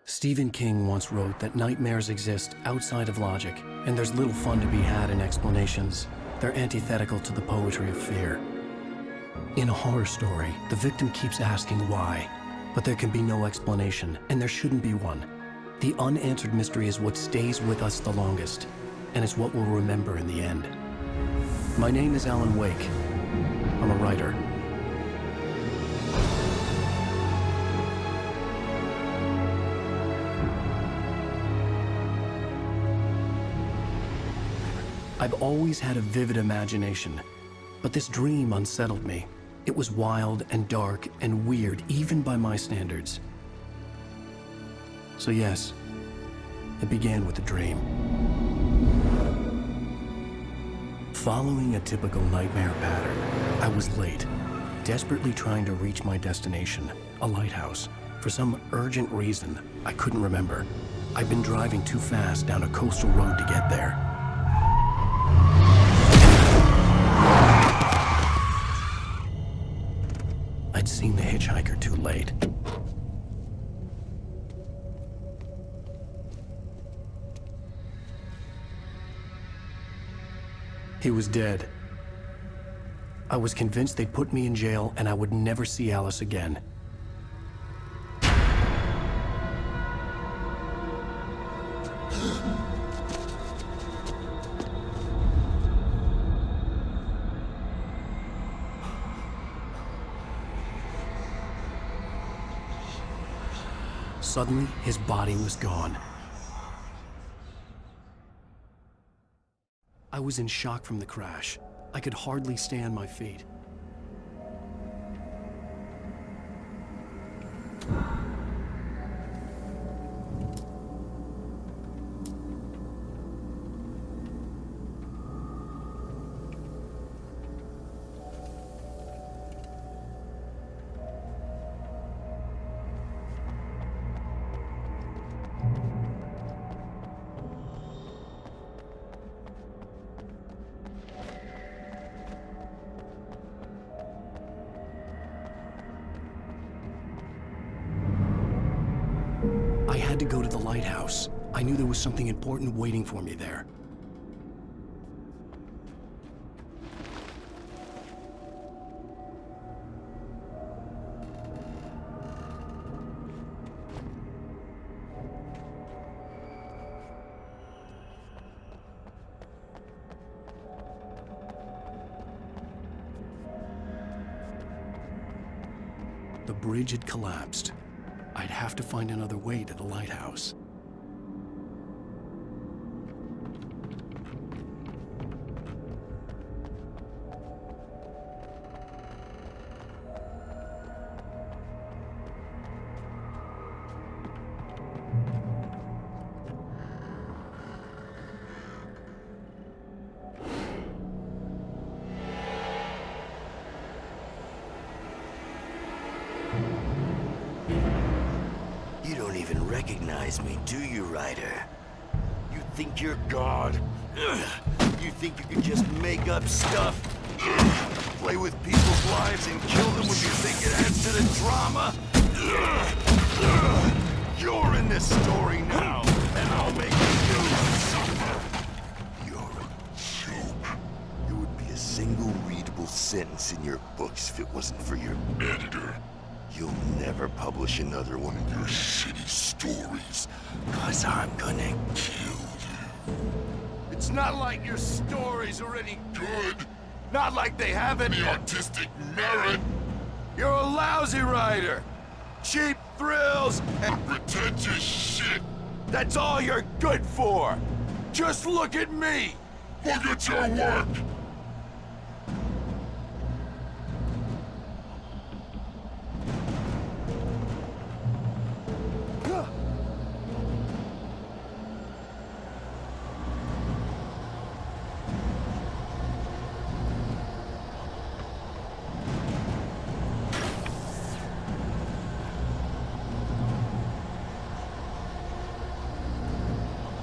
Stephen King once wrote that nightmares exist outside of logic, and there's little fun to be had in explanations. They're antithetical to the poetry of fear. In a horror story, the victim keeps asking why, but there can be no explanation, and there shouldn't be one. The unanswered mystery is what stays with us the longest, and it's what we'll remember in the end. My name is Alan Wake. I'm a writer. I've always had a vivid imagination, but this dream unsettled me. It was wild and dark and weird, even by my standards. So yes, it began with a dream. Following a typical nightmare pattern, I was late, desperately trying to reach my destination, a lighthouse. For some urgent reason, I couldn't remember. I'd been driving too fast down a coastal road to get there. I'd seen the hitchhiker too late. He was dead. I was convinced they'd put me in jail and I would never see Alice again. Suddenly, his body was gone. I was in shock from the crash. I could hardly stay on my feet. I had to go to the lighthouse. I knew there was something important waiting for me there. The bridge had collapsed. I'd have to find another way to the lighthouse. You don't even recognize me, do you, Ryder? You think you're God? You think you can just make up stuff? Play with people's lives and kill them when you think it adds to the drama? You're in this story now, and I'll make you suffer. You're a joke. It would be a single readable sentence in your books if it wasn't for your editor. You'll never publish another one of your shitty stories, 'cause I'm gonna kill you. It's not like your stories are any good. Not like they have any artistic merit. You're a lousy writer. Cheap thrills and pretentious shit. That's all you're good for. Just look at me. Look at your work.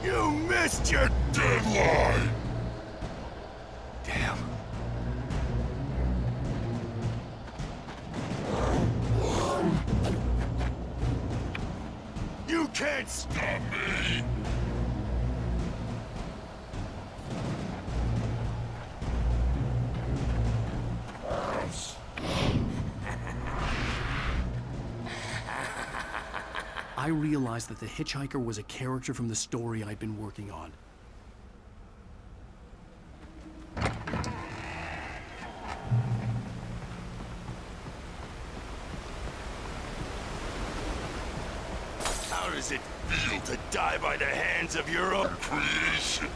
You missed your deadline! Damn. You can't can't stop me! I realized that the hitchhiker was a character from the story I'd been working on. How does it feel to die by the hands of your own creation?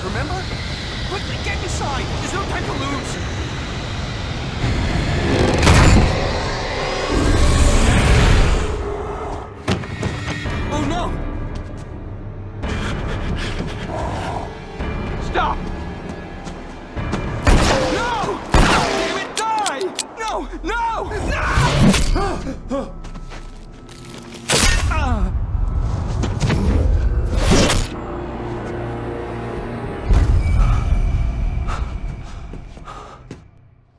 Remember? Quickly, get inside! There's no time to lose! Oh no! Stop! No! Damn it, die! No! No! No!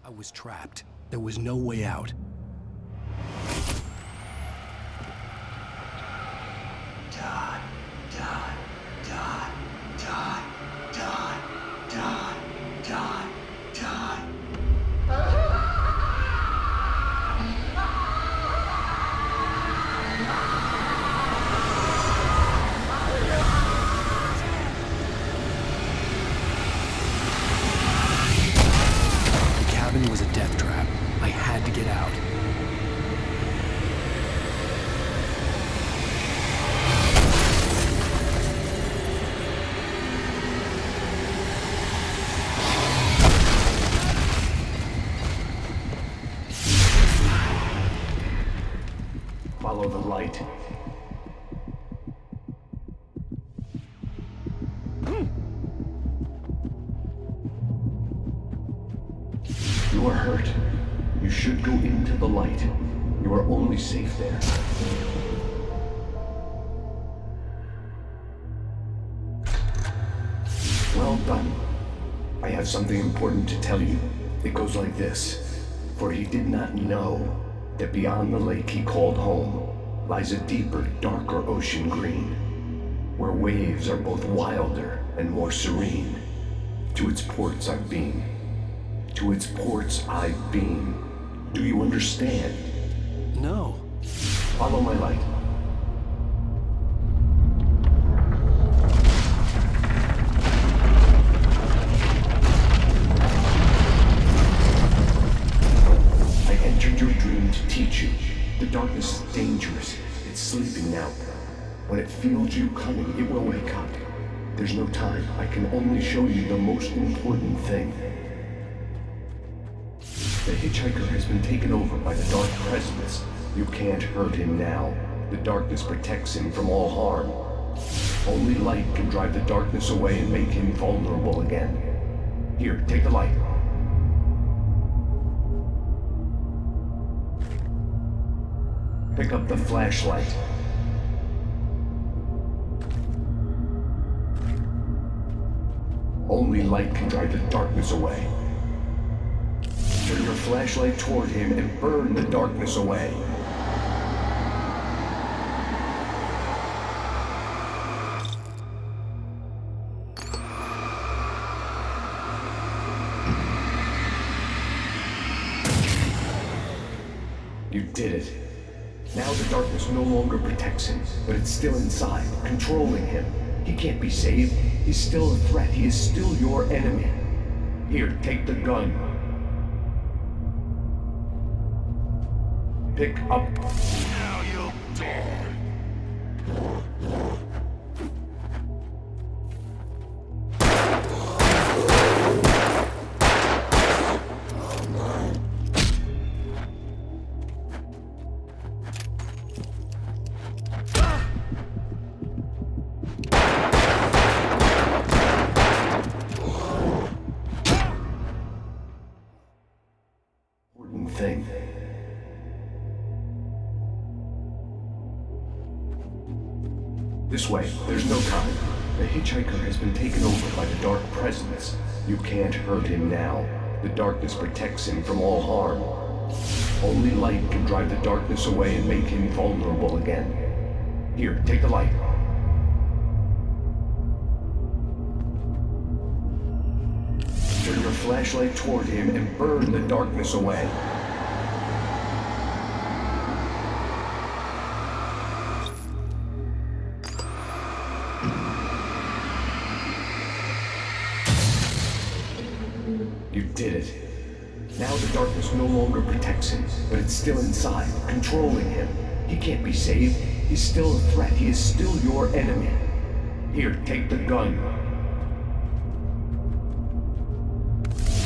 I was trapped. There was no way out. Die, die, die, die, die, die, die, die. The cabin was a death trap. I had to get out. Follow the light. You are hurt. You should go into the light. You are only safe there. Well done. I have something important to tell you. It goes like this. For he did not know that beyond the lake he called home lies a deeper, darker ocean green, where waves are both wilder and more serene. To its ports I've been. To its ports I've been. Do you understand? No. Follow my light. I entered your dream to teach you. The darkness is dangerous. It's sleeping now. When it feels you coming, it will wake up. There's no time. I can only show you the most important thing. The hitchhiker has been taken over by the dark presence. You can't hurt him now. The darkness protects him from all harm. Only light can drive the darkness away and make him vulnerable again. Here, take the light. Pick up the flashlight. Only light can drive the darkness away. Turn your flashlight toward him and burn the darkness away. You did it. Now the darkness no longer protects him, but it's still inside, controlling him. He can't be saved. He's still a threat. He is still your enemy. Here, take the gun. Pick up. Now you'll die. Thing. This way, there's no time. The hitchhiker has been taken over by the dark presence. You can't hurt him now. The darkness protects him from all harm. Only light can drive the darkness away and make him vulnerable again. Here, take the light. Turn your flashlight toward him and burn the darkness away. You did it. Now the darkness no longer protects him, but it's still inside, controlling him. He can't be saved. He's still a threat. He is still your enemy. Here, take the gun.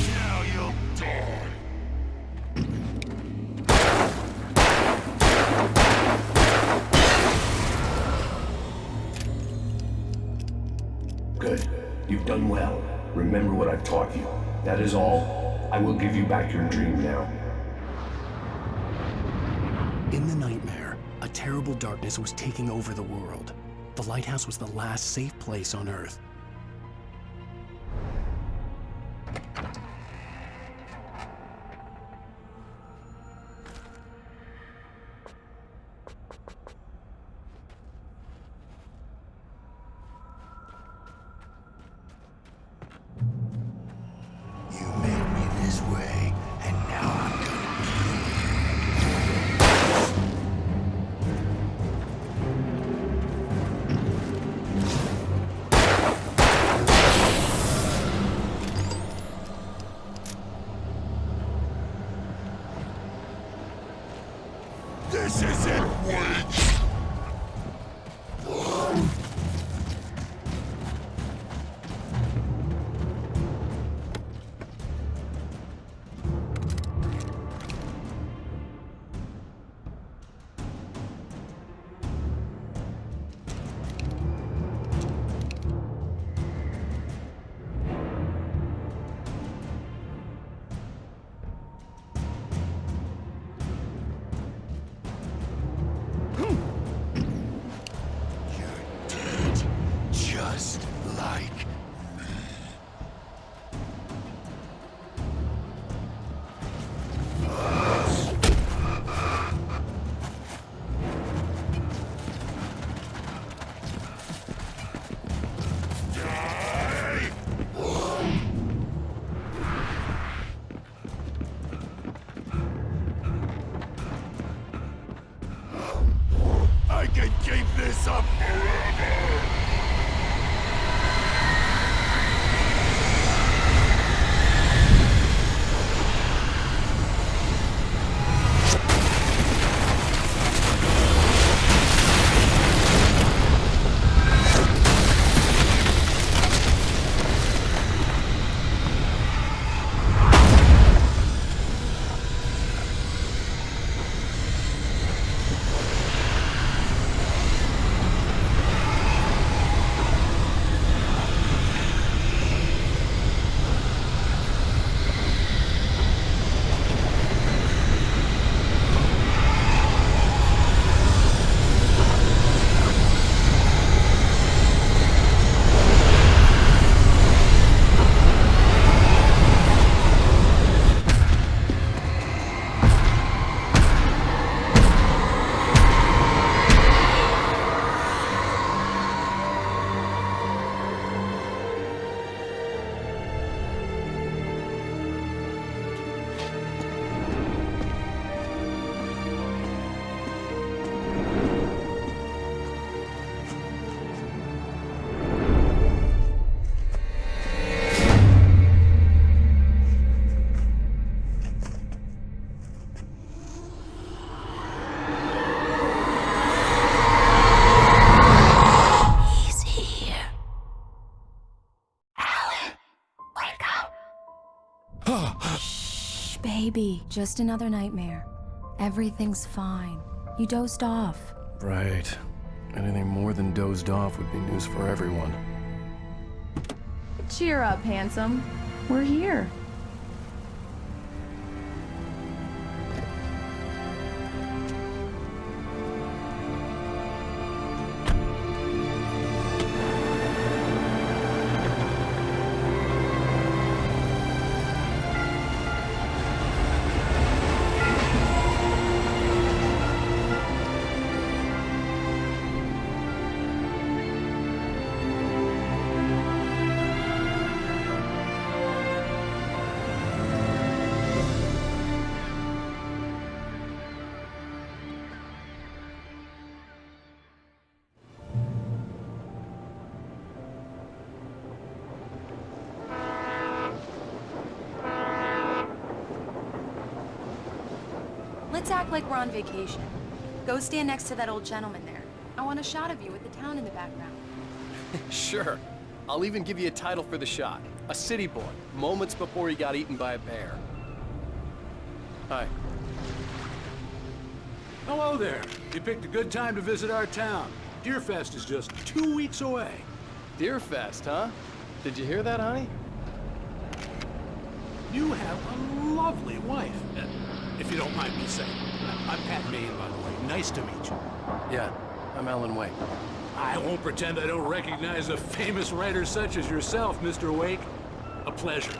Now you'll die. Good. You've done well. Remember what I've taught you. That is all. I will give you back your dream now. In the nightmare, a terrible darkness was taking over the world. The lighthouse was the last safe place on Earth. You made me this way, and now I'm gonna kill you. This isn't wait. Just like me. I can keep this up forever. Just another nightmare. Everything's fine. You dozed off. Right. Anything more than dozed off would be news for everyone. Cheer up, handsome. We're here. Let's act like we're on vacation. Go stand next to that old gentleman there. I want a shot of you with the town in the background. Sure. I'll even give you a title for the shot. A city boy, moments before he got eaten by a bear. Hi. Hello there. You picked a good time to visit our town. Deerfest is just 2 weeks away. Deerfest, huh? Did you hear that, honey? You have a lovely wife. If you don't mind me saying. I'm Pat Maine, by the way. Nice to meet you. Yeah, I'm Alan Wake. I won't pretend I don't recognize a famous writer such as yourself, Mr. Wake. A pleasure.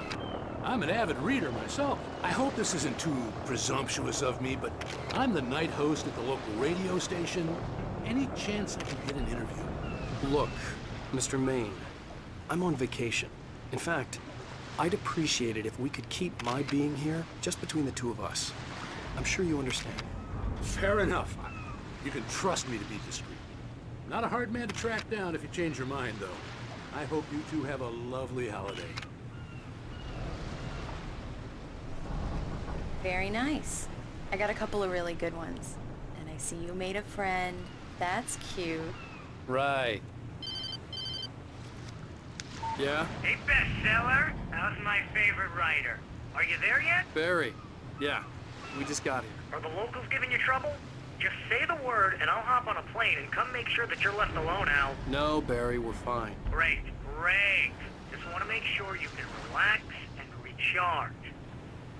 I'm an avid reader myself. I hope this isn't too presumptuous of me, but I'm the night host at the local radio station. Any chance I can get an interview? Look, Mr. Maine, I'm on vacation. In fact, I'd appreciate it if we could keep my being here just between the two of us. I'm sure you understand. Fair enough. You can trust me to be discreet. Not a hard man to track down if you change your mind, though. I hope you two have a lovely holiday. Very nice. I got a couple of really good ones. And I see you made a friend. That's cute. Right. Yeah? Hey, bestseller. How's my favorite writer? Are you there yet? Barry. Yeah, we just got here. Are the locals giving you trouble? Just say the word and I'll hop on a plane and come make sure that you're left alone, Al. No, Barry, we're fine. Great, great. Just want to make sure you can relax and recharge.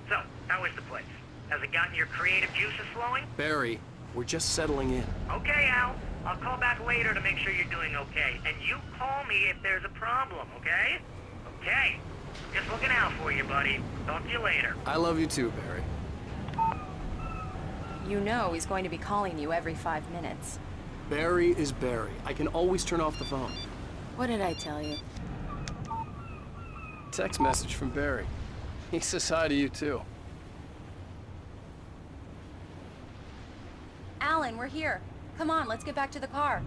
So, how is the place? Has it gotten your creative juices flowing? Barry, we're just settling in. Okay, Al. I'll call back later to make sure you're doing okay. And you call me if there's a problem, okay? Okay. Just looking out for you, buddy. Talk to you later. I love you too, Barry. You know he's going to be calling you every 5 minutes. Barry is Barry. I can always turn off the phone. What did I tell you? Text message from Barry. He says hi to you too. Alan, we're here. Come on, let's get back to the car.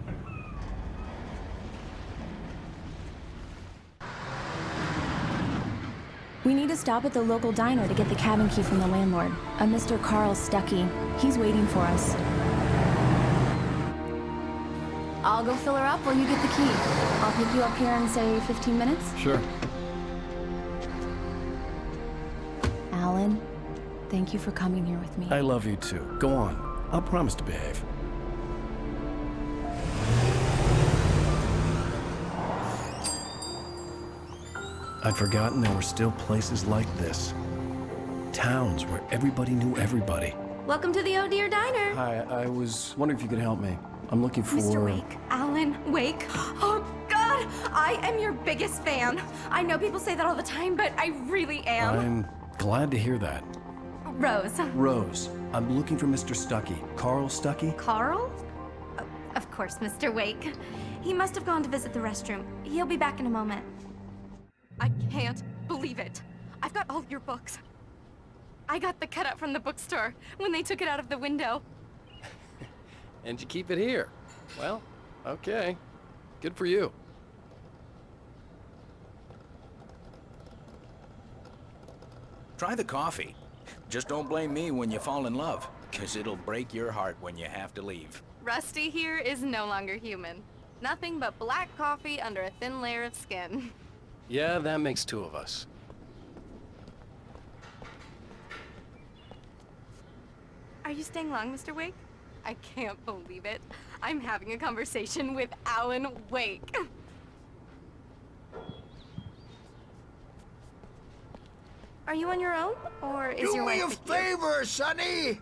We need to stop at the local diner to get the cabin key from the landlord, a Mr. Carl Stuckey. He's waiting for us. I'll go fill her up while you get the key. I'll pick you up here in, say, 15 minutes? Sure. Alan, thank you for coming here with me. I love you too. Go on. I'll promise to behave. I'd forgotten there were still places like this. Towns where everybody knew everybody. Welcome to the Oh Dear Diner. Hi, I was wondering if you could help me. I'm looking for... Mr. Wake. Alan Wake. Oh, God! I am your biggest fan. I know people say that all the time, but I really am. I'm glad to hear that. Rose. Rose, I'm looking for Mr. Stuckey. Carl Stuckey? Carl? Oh, of course, Mr. Wake. He must have gone to visit the restroom. He'll be back in a moment. I can't believe it. I've got all your books. I got the cutout from the bookstore when they took it out of the window. And you keep it here. Well, okay. Good for you. Try the coffee. Just don't blame me when you fall in love, 'cause it'll break your heart when you have to leave. Rusty here is no longer human. Nothing but black coffee under a thin layer of skin. Yeah, that makes two of us. Are you staying long, Mr. Wake? I can't believe it. I'm having a conversation with Alan Wake. Are you on your own, or is your wife with you? Do me a favor, Sonny.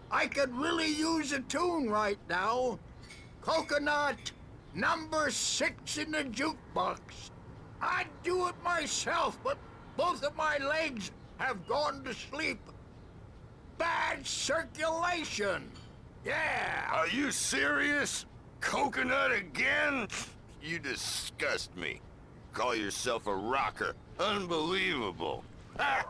I could really use a tune right now. Coconut, number 6 in the jukebox. I'd do it myself, but both of my legs have gone to sleep. Bad circulation. Yeah. Are you serious? Coconut again? You disgust me. Call yourself a rocker. Unbelievable. Ha!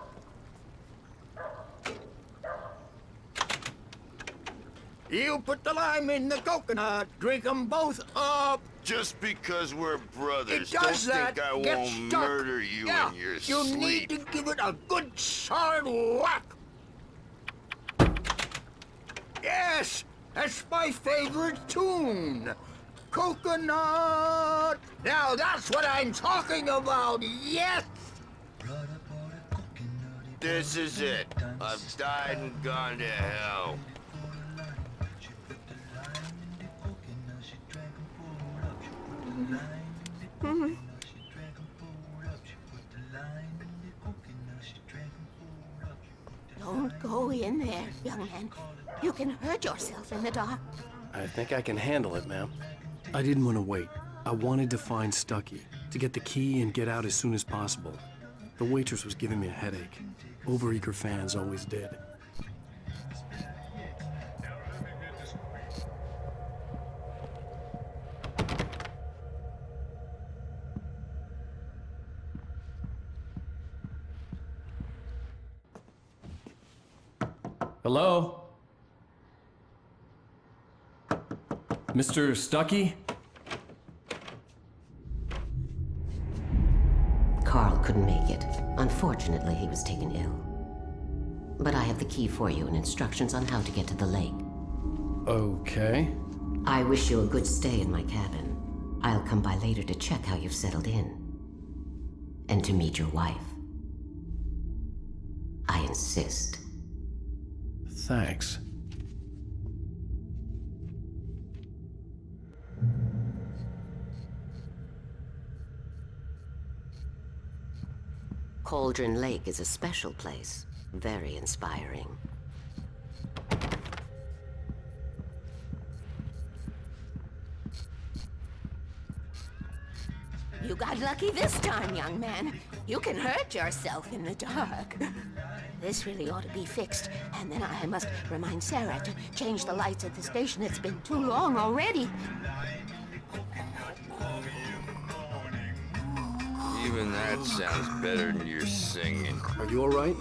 You put the lime in the coconut, drink them both up. Just because we're brothers, It does don't that. think I Get won't stuck. murder you Yeah, in your you sleep. need to give it a good solid whack. Yes, that's my favorite tune. Coconut. Now that's what I'm talking about. Yes. This is it. I've died and gone to hell. Don't go in there, young man. You can hurt yourself in the dark. I think I can handle it, ma'am. I didn't want to wait. I wanted to find Stucky, to get the key and get out as soon as possible. The waitress was giving me a headache. Overeager fans always did. Hello? Mr. Stucky? Carl couldn't make it. Unfortunately, he was taken ill. But I have the key for you and instructions on how to get to the lake. Okay. I wish you a good stay in my cabin. I'll come by later to check how you've settled in. And to meet your wife. I insist. Thanks. Cauldron Lake is a special place. Very inspiring. You got lucky this time, young man. You can hurt yourself in the dark. This really ought to be fixed. And then I must remind Sarah to change the lights at the station. It's been too long already. Even that sounds better than your singing. Are you all right?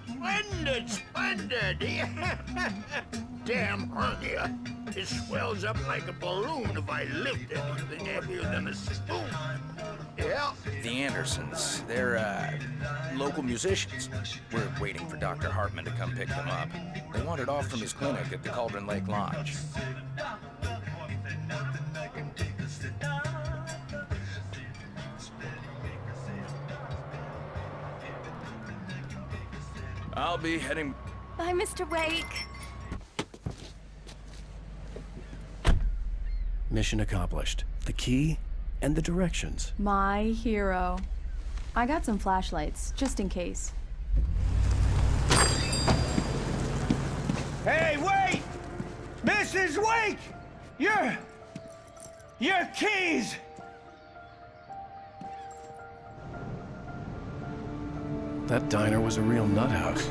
Splendid, splendid. Damn hernia. It swells up like a balloon if I lift anything heavier than a spoon. Yeah. The Andersons, they're, local musicians. We're waiting for Dr. Hartman to come pick them up. They wandered off from his clinic at the Cauldron Lake Lodge. I'll be heading... Bye, Mr. Wake. Mission accomplished. The key and the directions. My hero. I got some flashlights, just in case. Hey, wait! Mrs. Wake! Your keys! That diner was a real nut house.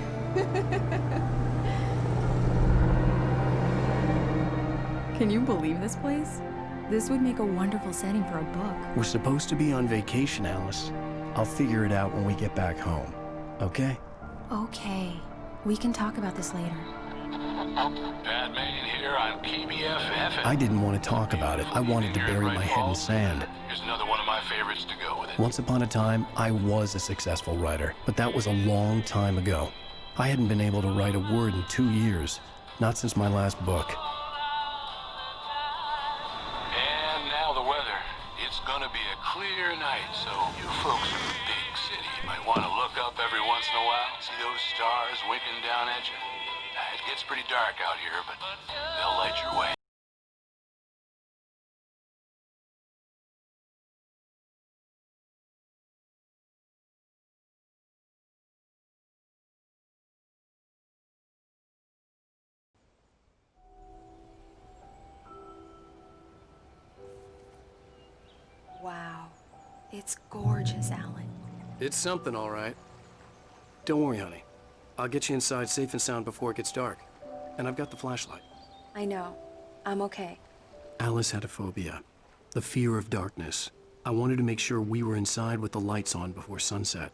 Can you believe this place? This would make a wonderful setting for a book. We're supposed to be on vacation, Alice. I'll figure it out when we get back home. Okay? Okay. We can talk about this later. Batman here on KBFF. I didn't want to talk about it. I wanted to bury my head in sand. Here's another one of my favorites to go with it. Once upon a time, I was a successful writer, but that was a long time ago. I hadn't been able to write a word in 2 years. Not since my last book. And now the weather. It's gonna be a clear night, so you folks in the big city might want to look up every once in a while. while, see those stars winking down at you? It gets pretty dark out here, but they'll light your way. Wow. It's gorgeous, Alan. It's something, all right. Don't worry, honey. I'll get you inside safe and sound before it gets dark. And I've got the flashlight. I know. I'm okay. Alice had a phobia. The fear of darkness. I wanted to make sure we were inside with the lights on before sunset.